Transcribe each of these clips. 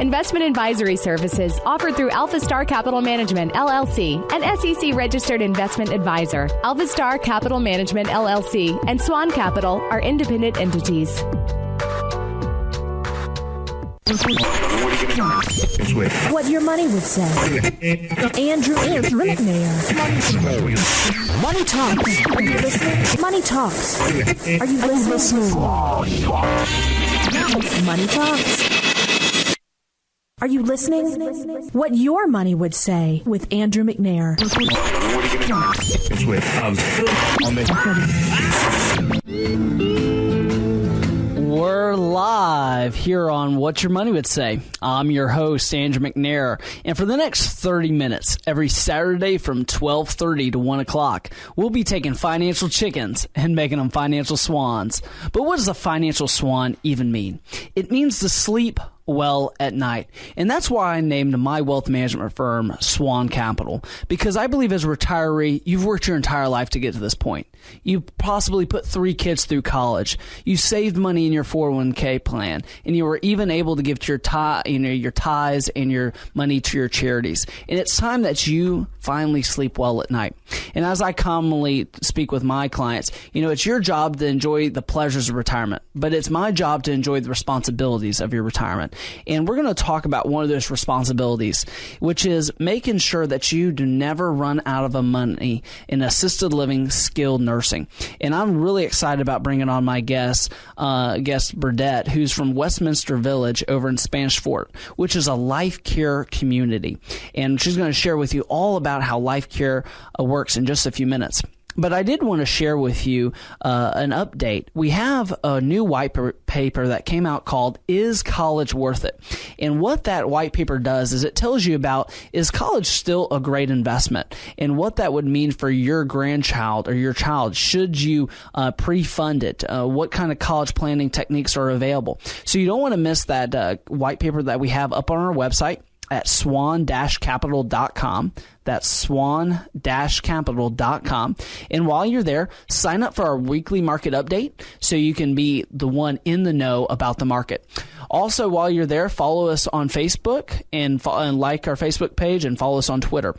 Investment advisory services offered through Alpha Star Capital Management, LLC, an SEC-registered investment advisor. Alpha Star Capital Management, LLC, and SWAN-Capital are independent entities. What your money would say. Andrew McNair. Money Talks. Are you listening? Money Talks. Are you listening? Money Talks. Are you listening? What your money would say with Andrew McNair. We're live here on What Your Money Would Say. I'm your host, Andrew McNair, and for the next 30 minutes, every Saturday from 12:30 to 1 o'clock, we'll be taking financial chickens and making them financial swans. But what does a financial swan even mean? It means to sleep well at night. And that's why I named my wealth management firm SWAN-Capital, because I believe as a retiree, you've worked your entire life to get to this point. You possibly put 3 kids through college. You saved money in your 401k plan, and you were even able to give to your tithes and your money to your charities. And it's time that you finally sleep well at night. And as I commonly speak with my clients, it's your job to enjoy the pleasures of retirement, but it's my job to enjoy the responsibilities of your retirement. And we're going to talk about one of those responsibilities, which is making sure that you do never run out of money in assisted living, skilled nursing. And I'm really excited about bringing on my guest Burdette, who's from Westminster Village over in Spanish Fort, which is a life care community. And she's going to share with you all about how life care works in just a few minutes. But I did want to share with you an update. We have a new white paper that came out called Is College Worth It? And what that white paper does is it tells you about, is college still a great investment? And what that would mean for your grandchild or your child. Should you pre-fund it? What kind of college planning techniques are available? So you don't want to miss that white paper that we have up on our website at swan-capital.com. That's swan-capital.com. And while you're there, sign up for our weekly market update so you can be the one in the know about the market. Also, while you're there, follow us on Facebook and like our Facebook page and follow us on Twitter.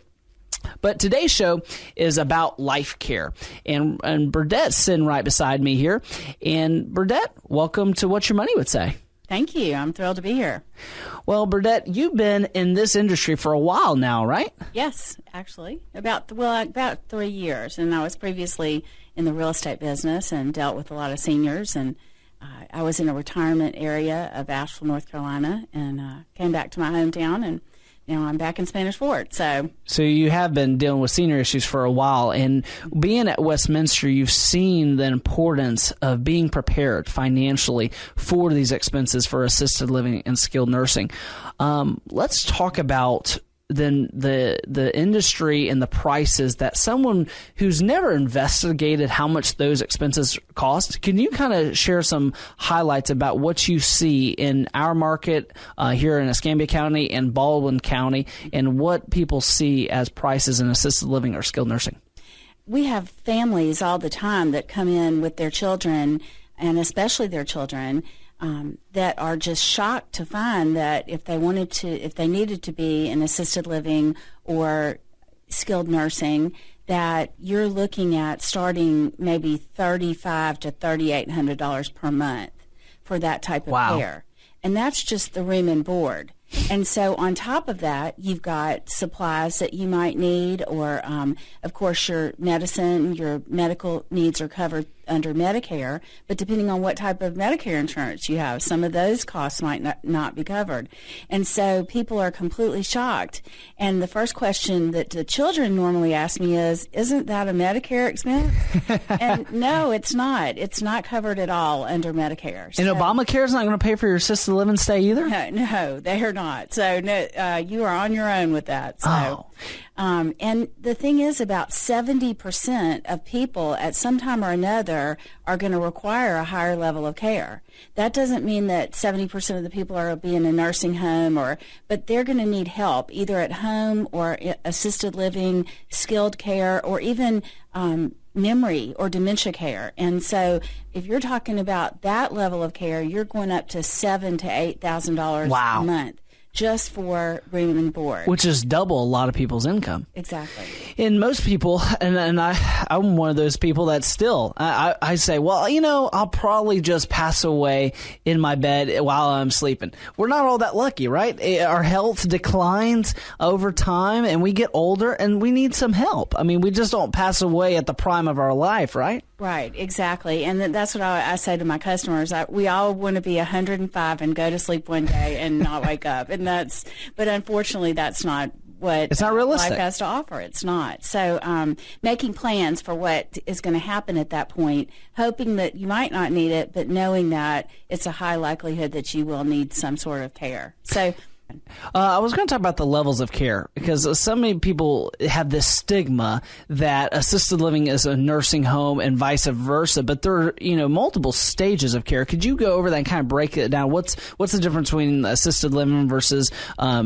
But today's show is about life care. And Burdette's sitting right beside me here. And Burdette, welcome to What Your Money Would Say. Thank you. I'm thrilled to be here. Well, Burdette, you've been in this industry for a while now, right? Yes, actually. About 3 years. And I was previously in the real estate business and dealt with a lot of seniors. And I was in a retirement area of Asheville, North Carolina, and came back to my hometown, and now I'm back in Spanish Fort. So you have been dealing with senior issues for a while, and being at Westminster, you've seen the importance of being prepared financially for these expenses for assisted living and skilled nursing. Let's talk about then the industry and the prices that someone who's never investigated how much those expenses cost. Can you kind of share some highlights about what you see in our market here in Escambia County and Baldwin County, and what people see as prices in assisted living or skilled nursing? We have families all the time that come in with their children, and especially their children, that are just shocked to find that if they needed to be in assisted living or skilled nursing, that you're looking at starting maybe $3,500 to $3,800 per month for that type of care. And that's just the room and board. And so on top of that, you've got supplies that you might need, or, of course, your medicine, your medical needs are covered under Medicare, but depending on what type of Medicare insurance you have, some of those costs might not be covered. And so people are completely shocked. And the first question that the children normally ask me is, isn't that a Medicare expense? And no, it's not. It's not covered at all under Medicare. And Obamacare is not going to pay for your assisted living stay either? No, they are not. So no, you are on your own with that. So. And the thing is, about 70% of people at some time or another are going to require a higher level of care. That doesn't mean that 70% of the people are be in a nursing home, but they're going to need help either at home or assisted living, skilled care, or even memory or dementia care. And so if you're talking about that level of care, you're going up to $7,000 to $8,000 a month just for room and board. Which is double a lot of people's income. Exactly. And most people, and I'm one of those people that still, I say, well, I'll probably just pass away in my bed while I'm sleeping. We're not all that lucky, right? Our health declines over time, and we get older, and we need some help. I mean, we just don't pass away at the prime of our life, right? Right, exactly. And that's what I say to my customers. We all want to be 105 and go to sleep one day and not wake up. But unfortunately, that's not what it's not realistic. Life has to offer. It's not. So making plans for what is going to happen at that point, hoping that you might not need it, but knowing that it's a high likelihood that you will need some sort of care. So I was going to talk about the levels of care, because so many people have this stigma that assisted living is a nursing home and vice versa, but there are, multiple stages of care. Could you go over that and kind of break it down? What's the difference between assisted living versus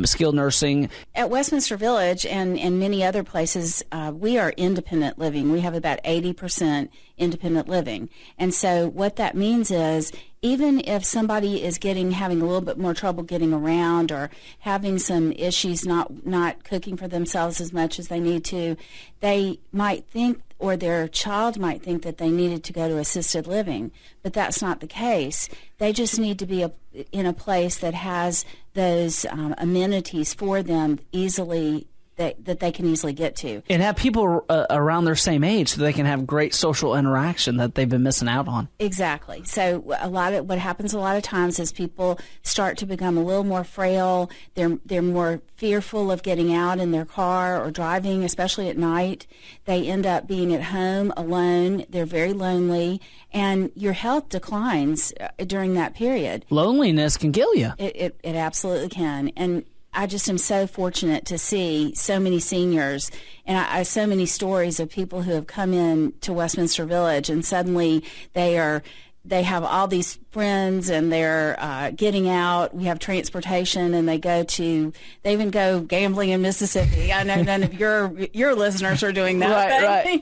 skilled nursing? At Westminster Village and many other places, we are independent living. We have about 80% independent living. And so what that means is, even if somebody is having a little bit more trouble getting around or having some issues not cooking for themselves as much as they need to, they might think, or their child might think, that they needed to go to assisted living, but that's not the case. They just need to be in a place that has those amenities for them easily, that they can easily get to. And have people around their same age so they can have great social interaction that they've been missing out on. Exactly. So what happens a lot of times is people start to become a little more frail. They're more fearful of getting out in their car or driving, especially at night. They end up being at home alone. They're very lonely, and your health declines during that period. Loneliness can kill you. It absolutely can. And I just am so fortunate to see so many seniors, and I so many stories of people who have come in to Westminster Village, and suddenly they have all these friends, and they're getting out. We have transportation, and they even go gambling in Mississippi. I know none of your listeners are doing that, right.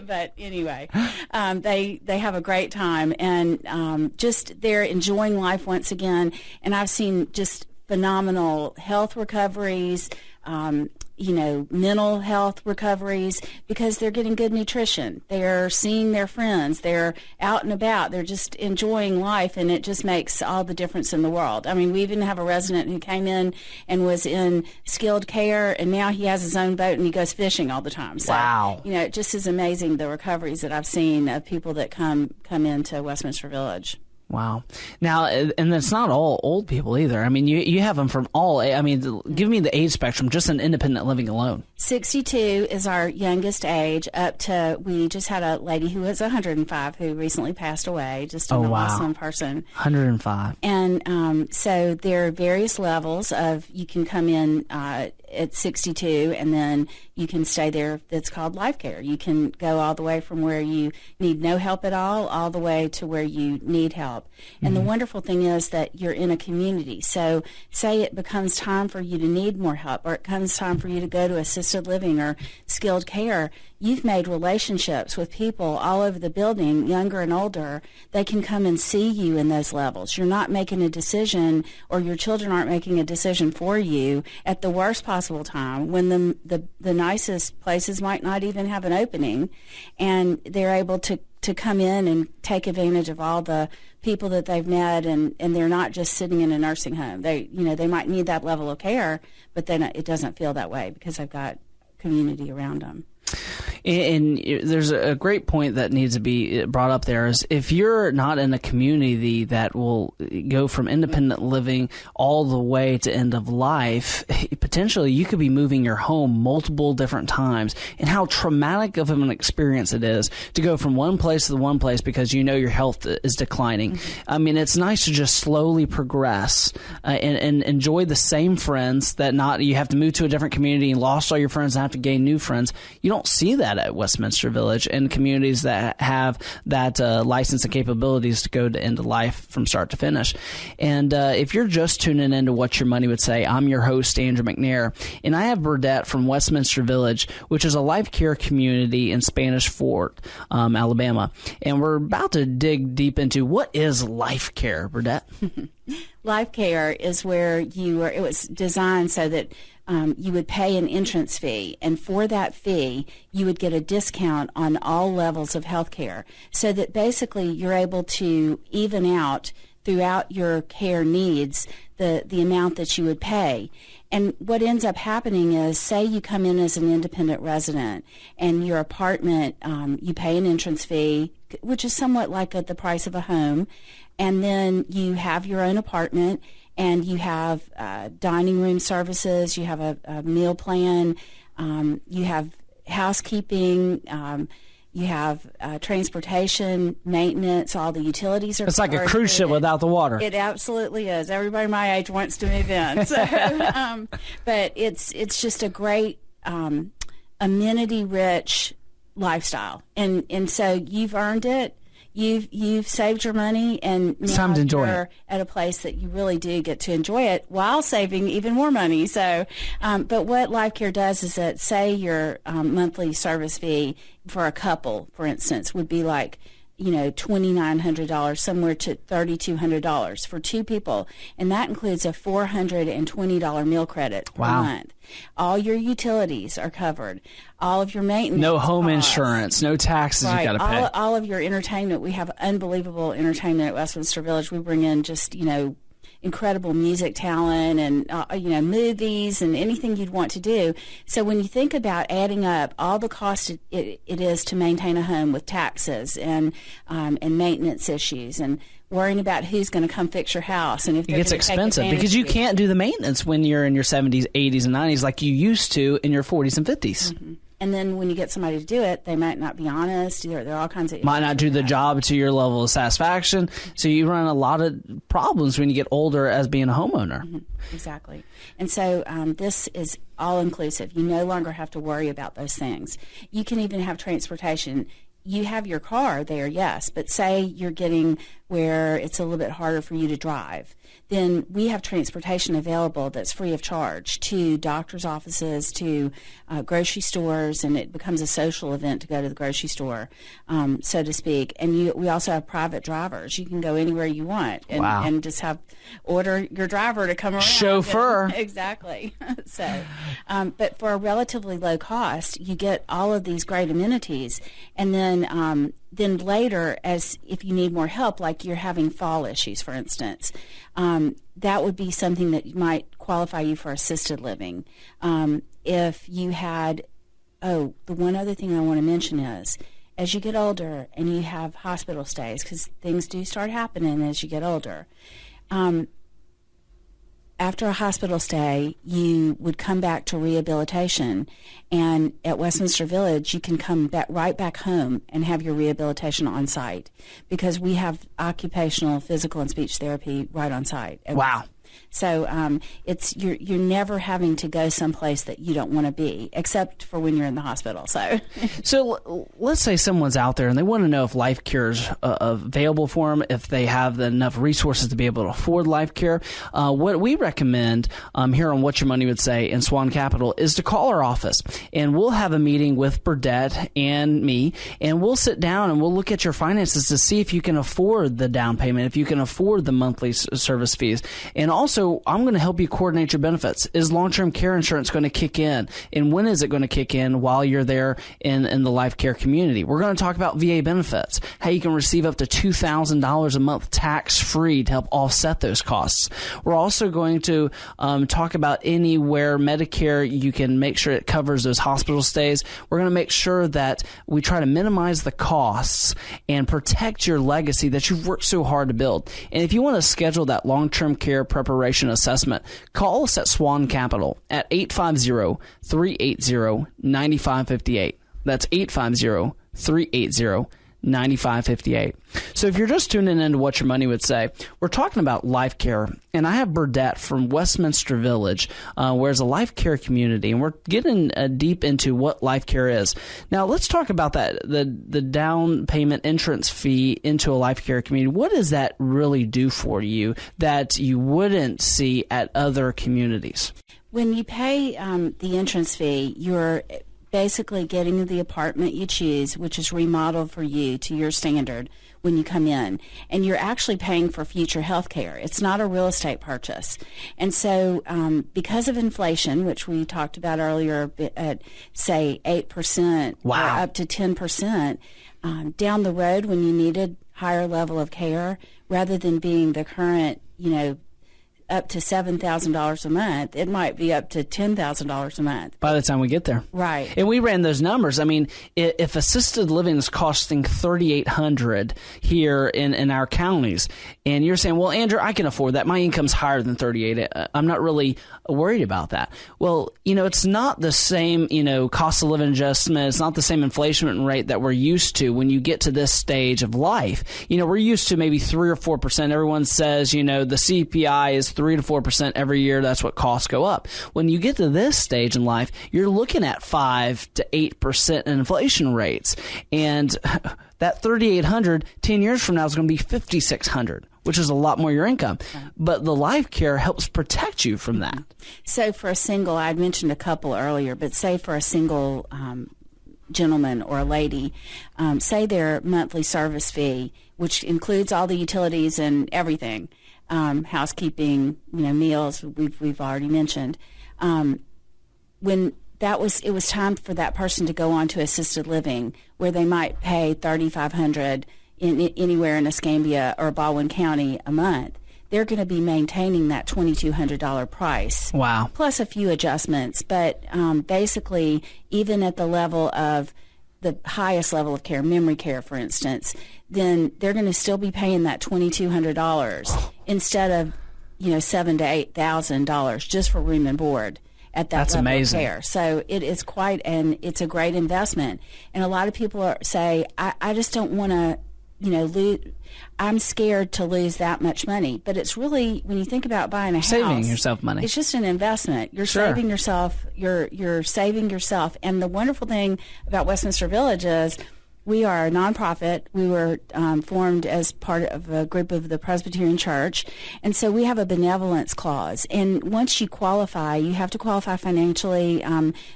But anyway, they have a great time, and just they're enjoying life once again. And I've seen just phenomenal health recoveries, mental health recoveries, because they're getting good nutrition. They're seeing their friends. They're out and about. They're just enjoying life, and it just makes all the difference in the world. I mean, we even have a resident who came in and was in skilled care, and now he has his own boat and he goes fishing all the time. So, wow. It just is amazing, the recoveries that I've seen of people that come into Westminster Village. Wow. Now, and it's not all old people either. I mean, you have them from all, give me the age spectrum, just in independent living alone. 62 is our youngest age, up to, we just had a lady who was 105 who recently passed away, just an awesome person. 105. And so there are various levels of, you can come in at 62, and then you can stay there. That's called life care. You can go all the way from where you need no help at all the way to where you need help. And the wonderful thing is that you're in a community. So say it becomes time for you to need more help, or it comes time for you to go to assisted living or skilled care, you've made relationships with people all over the building, younger and older. They can come and see you in those levels. You're not making a decision, or your children aren't making a decision for you at the worst possible time, when the nicest places might not even have an opening, and they're able to come in and take advantage of all the people that they've met, and they're not just sitting in a nursing home. They might need that level of care, but then it doesn't feel that way because they've got community around them. And there's a great point that needs to be brought up there, is if you're not in a community that will go from independent living all the way to end of life, potentially you could be moving your home multiple different times, and how traumatic of an experience it is to go from one place to the one place because your health is declining. I mean, it's nice to just slowly progress and enjoy the same friends, that not you have to move to a different community and lost all your friends and have to gain new friends. You don't see that that at Westminster Village, and communities that have that license and capabilities to go to end of life from start to finish. And if you're just tuning into What Your Money Would Say, I'm your host, Andrew McNair, and I have Burdette from Westminster Village, which is a life care community in Spanish Fort, Alabama. And we're about to dig deep into what is life care, Burdette? Life care is where it was designed so that you would pay an entrance fee, and for that fee, you would get a discount on all levels of health care, so that basically you're able to even out throughout your care needs the amount that you would pay. And what ends up happening is, say you come in as an independent resident, and your apartment, you pay an entrance fee, which is somewhat like the price of a home, and then you have your own apartment, and you have dining room services, you have a meal plan, you have housekeeping, you have transportation, maintenance, all the utilities are. It's like a cruise ship without the water. It absolutely is. Everybody my age wants to move in. So, but it's just a great amenity-rich lifestyle, and so you've earned it. You've saved your money, and now time to enjoy you're at a place that you really do get to enjoy it while saving even more money. So, but what Life Care does is that, say your monthly service fee for a couple, for instance, would be like, $2,900, somewhere to $3,200 for two people, and that includes a $420 meal credit per month. All your utilities are covered. All of your maintenance. No home costs. Insurance. No taxes you got to pay. All of your entertainment. We have unbelievable entertainment at Westminster Village. We bring in just, incredible music talent and, movies and anything you'd want to do. So when you think about adding up all the cost it is to maintain a home with taxes and maintenance issues and worrying about who's going to come fix your house, and if it gets expensive because you can't do the maintenance when you're in your 70s, 80s, and 90s like you used to in your 40s and 50s. Mm-hmm. And then when you get somebody to do it, they might not be honest. There are all kinds of issues. Might not do the job to your level of satisfaction. So you run a lot of problems when you get older as being a homeowner. Mm-hmm. Exactly. And so this is all-inclusive. You no longer have to worry about those things. You can even have transportation. You have your car there, yes, but say you're getting where it's a little bit harder for you to drive, then we have transportation available that's free of charge to doctor's offices, to grocery stores, and it becomes a social event to go to the grocery store, so to speak. And we also have private drivers. You can go anywhere you want and just order your driver to come around. Chauffeur. Exactly. So, but for a relatively low cost, you get all of these great amenities, and then later, as if you need more help, like you're having fall issues, for instance, that would be something that might qualify you for assisted living. If you had, the one other thing I want to mention is, as you get older and you have hospital stays, because things do start happening as you get older, after a hospital stay, you would come back to rehabilitation, and at Westminster Village, you can come right back home and have your rehabilitation on site, because we have occupational, physical, and speech therapy right on site. Wow. So it's you're never having to go someplace that you don't want to be, except for when you're in the hospital. So let's say someone's out there and they want to know if life care is available for them, if they have enough resources to be able to afford life care. What we recommend here on What Your Money Would Say in SWAN-Capital is to call our office, and we'll have a meeting with Burdette and me, and we'll sit down and we'll look at your finances to see if you can afford the down payment, if you can afford the monthly service fees. And also, I'm going to help you coordinate your benefits. Is long-term care insurance going to kick in? And when is it going to kick in while you're there in the life care community? We're going to talk about VA benefits, how you can receive up to $2,000 a month tax-free to help offset those costs. We're also going to talk about anywhere Medicare you can make sure it covers those hospital stays. We're going to make sure that we try to minimize the costs and protect your legacy that you've worked so hard to build. And if you want to schedule that long-term care preparation assessment, call us at SWAN-Capital at 850-380-9558. That's 850-380-9558. 9558. So if you're just tuning into What Your Money Would Say, we're talking about life care. And I have Burdette from Westminster Village, where it's a life care community. And we're getting deep into what life care is. Now, let's talk about that, the down payment entrance fee into a life care community. What does that really do for you that you wouldn't see at other communities? When you pay the entrance fee, you're basically getting the apartment you choose, which is remodeled for you to your standard when you come in. And you're actually paying for future health care. It's not a real estate purchase. And so because of inflation, which we talked about earlier at, say, 8% or up to 10%, down the road when you needed higher level of care, rather than being the current, up to $7,000 a month, it might be up to $10,000 a month. By the time we get there. Right. And we ran those numbers. I mean, if assisted living is costing $3,800 here in our counties, and you're saying, well, Andrew, I can afford that. My income's higher than $3,800. I'm not really worried about that. Well, it's not the same, cost of living adjustment. It's not the same inflation rate that we're used to when you get to this stage of life. We're used to maybe 3 or 4%. Everyone says, the CPI is 3 to 4% every year. That's what costs go up. When you get to this stage in life, you're looking at 5 to 8% inflation rates. And that $3,800 10 years from now is going to be $5,600, which is a lot more your income. But the life care helps protect you from that. So for a single, I'd mentioned a couple earlier, but say for a single gentleman or a lady, say their monthly service fee, which includes all the utilities and everything, housekeeping, meals, we've already mentioned. When it was time for that person to go on to assisted living, where they might pay $3,500 anywhere in Escambia or Baldwin County a month, they're going to be maintaining that $2,200 price. Wow. Plus a few adjustments. But basically, even at the level of the highest level of care, memory care, for instance, then they're going to still be paying that $2,200 instead of, $7,000 to $8,000 just for room and board at that That's level amazing. of care. So it is it's a great investment. And a lot of people say, I just don't want to, I'm scared to lose that much money. But it's really, when you think about buying a house, saving yourself money. It's just an investment. You're saving yourself. You're saving yourself. And the wonderful thing about Westminster Village is we are a nonprofit. We were formed as part of a group of the Presbyterian Church, and so we have a benevolence clause. And once you qualify, you have to qualify financially,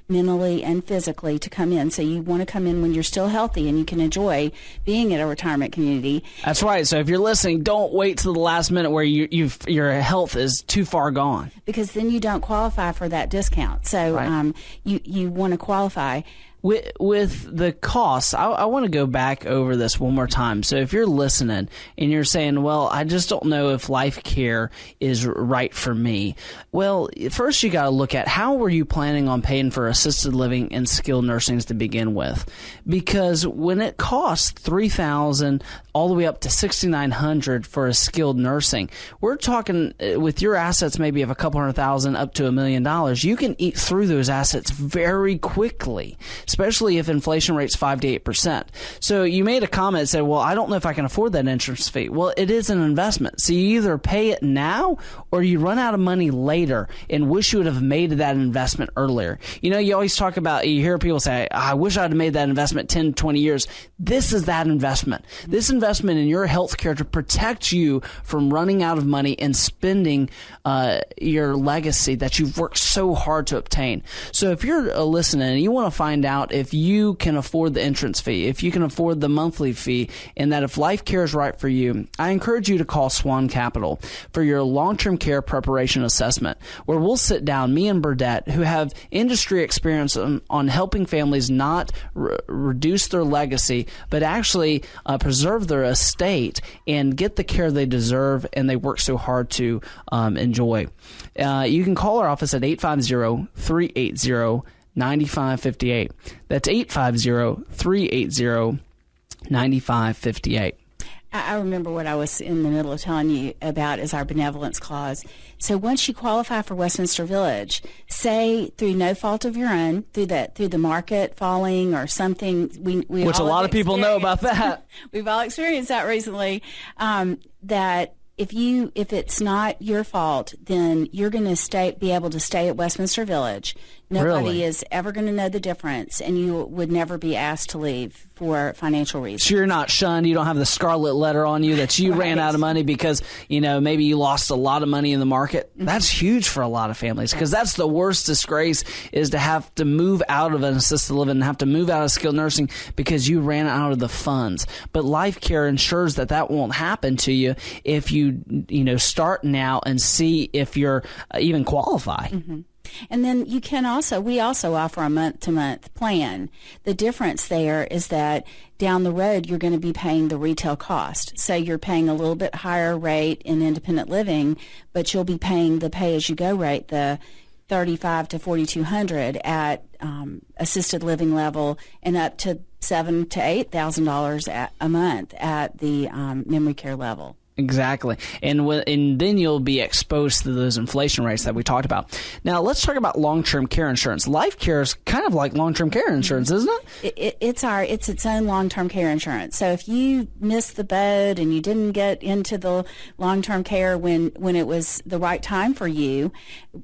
mentally, and physically to come in. So you want to come in when you're still healthy and you can enjoy being at a retirement community. That's right. So if you're listening, don't wait till the last minute where your health is too far gone, because then you don't qualify for that discount. So you want to qualify. With the costs, I want to go back over this one more time. So if you're listening and you're saying, well, I just don't know if life care is right for me. Well, first you got to look at how were you planning on paying for assisted living and skilled nursing to begin with? Because when it costs $3,000 all the way up to $6,900 for a skilled nursing, we're talking with your assets maybe of a couple $100,000 up to $1 million, you can eat through those assets very quickly, especially if inflation rate's 5 to 8%. So you made a comment that said, well, I don't know if I can afford that entrance fee. Well, it is an investment. So you either pay it now or you run out of money later and wish you would have made that investment earlier. You always talk about, you hear people say, I wish I'd have made that investment 10, 20 years. This is that investment. This investment in your health care to protect you from running out of money and spending your legacy that you've worked so hard to obtain. So if you're listening and you want to find out if you can afford the entrance fee, if you can afford the monthly fee, and that if life care is right for you, I encourage you to call SWAN-Capital for your long-term care preparation assessment, where we'll sit down, me and Burdette, who have industry experience on helping families not reduce their legacy, but actually preserve their estate and get the care they deserve and they work so hard to enjoy. You can call our office at 850-380-9558. That's 850-380-9558. I remember what I was in the middle of telling you about is our benevolence clause. So once you qualify for Westminster Village, say through no fault of your own, through the market falling or something, which a lot of people know about that. We've all experienced that recently. That if it's not your fault, then you're going to be able to stay at Westminster Village. Nobody is ever going to know the difference, and you would never be asked to leave for financial reasons. So you're not shunned. You don't have the scarlet letter on you that you ran out of money because, maybe you lost a lot of money in the market. Mm-hmm. That's huge for a lot of families because that's the worst disgrace is to have to move out of an assisted living and have to move out of skilled nursing because you ran out of the funds. But Life Care ensures that won't happen to you if you, start now and see if you're even qualify. Mm-hmm. And then we also offer a month-to-month plan. The difference there is that down the road, you're going to be paying the retail cost. So you're paying a little bit higher rate in independent living, but you'll be paying the pay-as-you-go rate, the $3,500 to $4,200 at assisted living level, and up to $7,000 to $8,000 a month at the memory care level. Exactly. And then you'll be exposed to those inflation rates that we talked about. Now, let's talk about long-term care insurance. Life Care is kind of like long-term care insurance, isn't it? It's its own long-term care insurance. So if you missed the boat and you didn't get into the long-term care when it was the right time for you.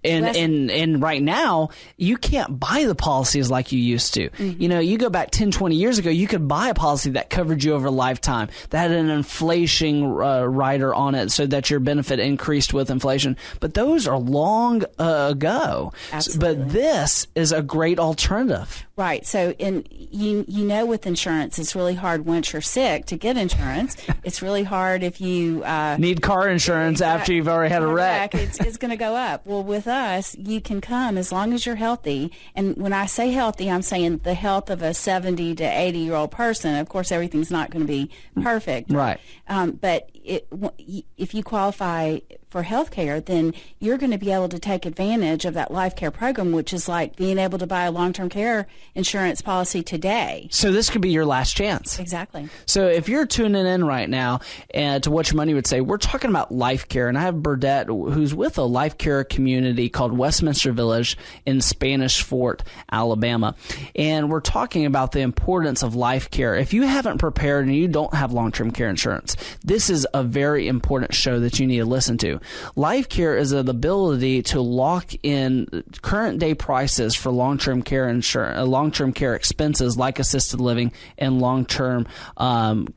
And right now, you can't buy the policies like you used to. Mm-hmm. You go back 10, 20 years ago, you could buy a policy that covered you over a lifetime, that had an inflation rider on it so that your benefit increased with inflation. But those are long ago. Absolutely. But this is a great alternative. Right. So with insurance, it's really hard once you're sick to get insurance. It's really hard if you need car insurance after you've already had a wreck. It's going to go up. Well, with us, you can come as long as you're healthy. And when I say healthy, I'm saying the health of a 70 to 80-year-old person. Of course, everything's not going to be perfect. Right. But if you qualify for health care, then you're going to be able to take advantage of that Life Care program, which is like being able to buy a long-term care insurance policy today. So this could be your last chance. Exactly. So if you're tuning in right now to What Your Money Would Say, we're talking about Life Care, and I have Burdette, who's with a Life Care community called Westminster Village in Spanish Fort, Alabama, and we're talking about the importance of Life Care. If you haven't prepared and you don't have long-term care insurance, this is a very important show that you need to listen to. Life Care is the ability to lock in current day prices for long-term care insurance, long-term care expenses like assisted living and long-term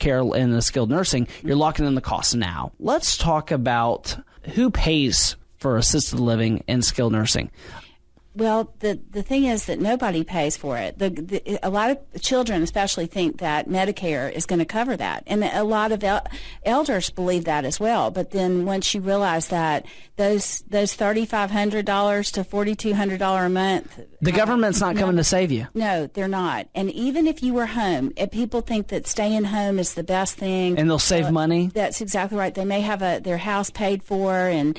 care in the skilled nursing. You're locking in the costs now. Let's talk about who pays for assisted living and skilled nursing. Well, the thing is that nobody pays for it. A lot of children especially think that Medicare is going to cover that. And a lot of elders believe that as well. But then once you realize that those $3,500 to $4,200 a month. The government's not coming to save you. No, they're not. And even if you were home, people think that staying home is the best thing. And they'll save money. That's exactly right. They may have their house paid for and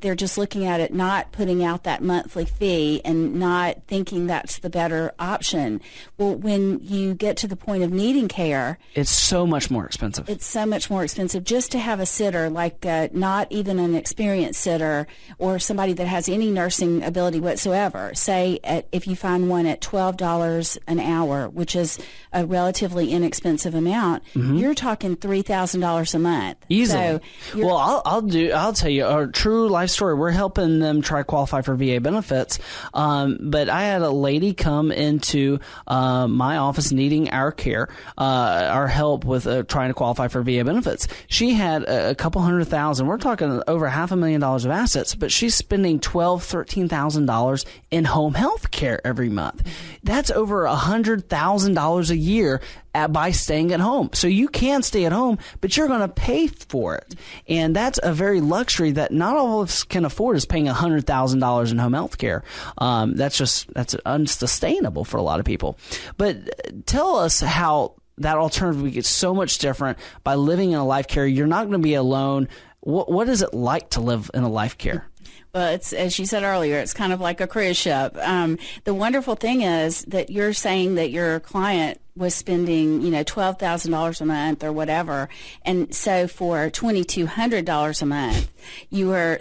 they're just looking at it, not putting out that monthly fee and not thinking that's the better option. Well, when you get to the point of needing care, it's so much more expensive. It's so much more expensive just to have a sitter, like not even an experienced sitter or somebody that has any nursing ability whatsoever. Say if you find one at $12 an hour, which is a relatively inexpensive amount, you're talking $3,000 a month. Easily. So well, I'll tell you a true life story. We're helping them try to qualify for VA benefits. But I had a lady come into my office needing our care, our help with trying to qualify for VA benefits. She had a couple $100,000. We're talking over $500,000 of assets, but she's spending $12,000, $13,000 in home health care every month. That's over $100,000 a year by staying at home. So you can stay at home, but you're going to pay for it. And that's a very luxury that not all of us can afford, is paying $100,000 in home health care. That's unsustainable for a lot of people. But tell us how that alternative gets so much different by living in a Life Care. You're not going to be alone. What is it like to live in a Life Care? Well, it's, as you said earlier, it's kind of like a cruise ship. The wonderful thing is that you're saying that your client was spending, $12,000 a month or whatever. And so for $2,200 a month,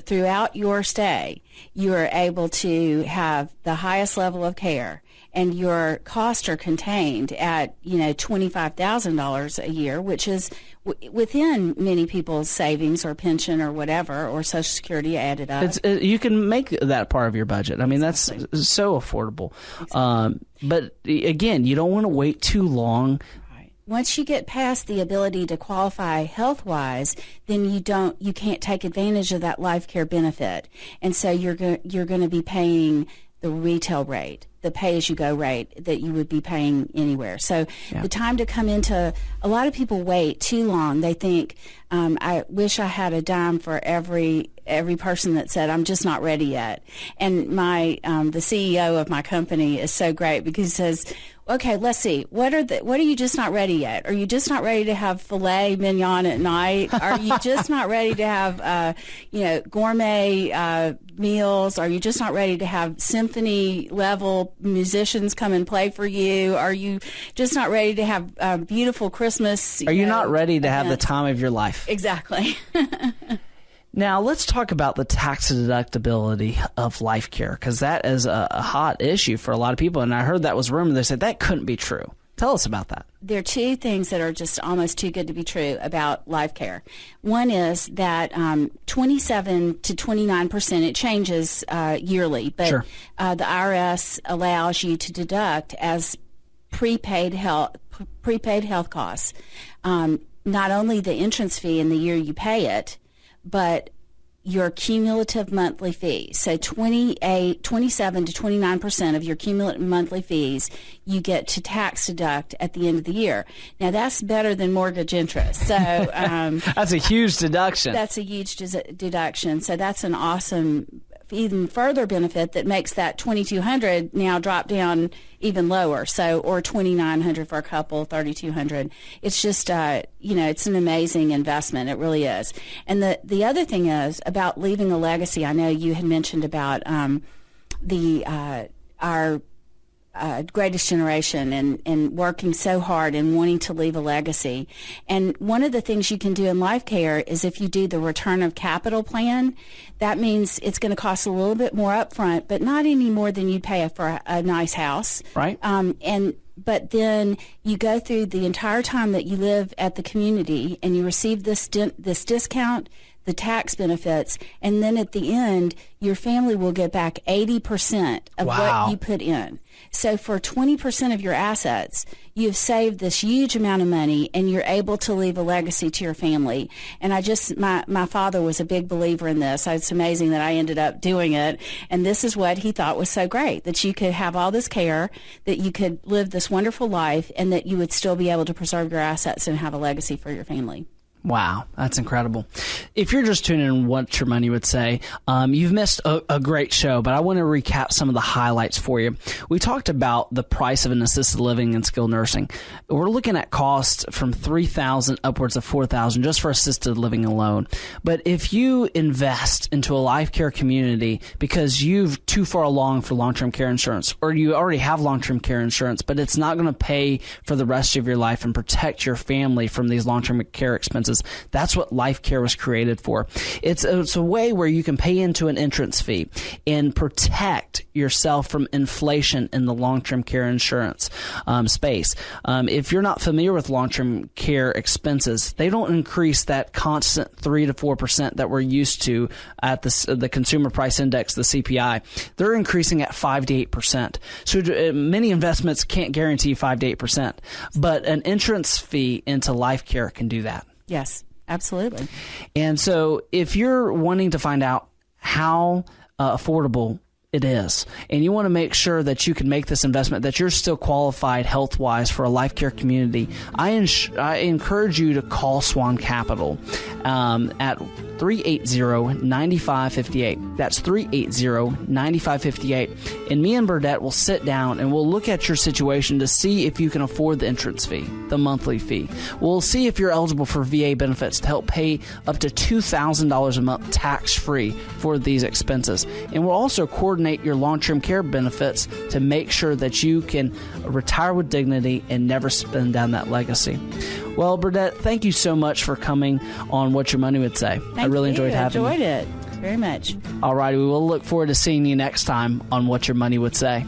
throughout your stay, you are able to have the highest level of care, and your costs are contained at, $25,000 a year, which is within many people's savings or pension or whatever, or Social Security added up. You can make that part of your budget. I mean, exactly. That's so affordable. Exactly. But again, you don't want to wait too long. Once you get past the ability to qualify health-wise, then you can't take advantage of that life care benefit, and so you're going to be paying the retail rate, the pay-as-you-go rate that you would be paying anywhere. So the time to come into, a lot of people wait too long. They think, I wish I had a dime for every person that said, I'm just not ready yet. And the CEO of my company is so great because he says, okay, let's see. What are you just not ready yet? Are you just not ready to have filet mignon at night? Are you just not ready to have, gourmet meals? Are you just not ready to have symphony level musicians come and play for you? Are you just not ready to have beautiful Christmas? Are you not ready to have the time of your life? Exactly. Now, let's talk about the tax deductibility of life care, because that is a hot issue for a lot of people. And I heard that was rumored. They said that couldn't be true. Tell us about that. There are two things that are just almost too good to be true about life care. One is that 27 to 29%, it changes yearly, but sure. The IRS allows you to deduct as prepaid health costs, not only the entrance fee in the year you pay it, but your cumulative monthly fees. So 27 to 29% of your cumulative monthly fees you get to tax deduct at the end of the year. Now, that's better than mortgage interest. So that's a huge deduction. That's a huge deduction. So that's an awesome, even further benefit that makes that $2,200 now drop down even lower. So, or $2,900 for a couple, $3,200. It's just, it's an amazing investment. It really is. And the other thing is about leaving a legacy. I know you had mentioned about our greatest generation and working so hard and wanting to leave a legacy. And one of the things you can do in life care is if you do the return of capital plan, that means it's going to cost a little bit more upfront, but not any more than you'd pay for a nice house. Right. But then you go through the entire time that you live at the community and you receive this discount, the tax benefits, and then at the end, your family will get back 80% of what you put in. So for 20% of your assets, you've saved this huge amount of money, and you're able to leave a legacy to your family. And my father was a big believer in this. It's amazing that I ended up doing it. And this is what he thought was so great, that you could have all this care, that you could live this wonderful life, and that you would still be able to preserve your assets and have a legacy for your family. Wow, that's incredible. If you're just tuning in, What Your Money Would Say, you've missed a great show, but I want to recap some of the highlights for you. We talked about the price of an assisted living and skilled nursing. We're looking at costs from $3,000 upwards of $4,000 just for assisted living alone. But if you invest into a life care community because you've too far along for long-term care insurance, or you already have long-term care insurance, but it's not going to pay for the rest of your life and protect your family from these long-term care expenses, that's what life care was created for. It's a way where you can pay into an entrance fee and protect yourself from inflation in the long-term care insurance space. If you're not familiar with long-term care expenses, they don't increase that constant 3 to 4% that we're used to at the Consumer Price Index, the CPI. They're increasing at 5 to 8%. So many investments can't guarantee 5 to 8%, but an entrance fee into life care can do that. Yes, absolutely. And so if you're wanting to find out how affordable it is, and you want to make sure that you can make this investment, that you're still qualified health-wise for a life care community, I encourage you to call SWAN-Capital at 380-9558. That's 380-9558. And me and Burdette will sit down and we'll look at your situation to see if you can afford the entrance fee, the monthly fee. We'll see if you're eligible for VA benefits to help pay up to $2,000 a month tax-free for these expenses. And we'll also coordinate terminate your long-term care benefits to make sure that you can retire with dignity and never spend down that legacy. Well, Burdette, thank you so much for coming on What Your Money Would Say. I really enjoyed having you. I enjoyed it very much. All righty, we will look forward to seeing you next time on What Your Money Would Say.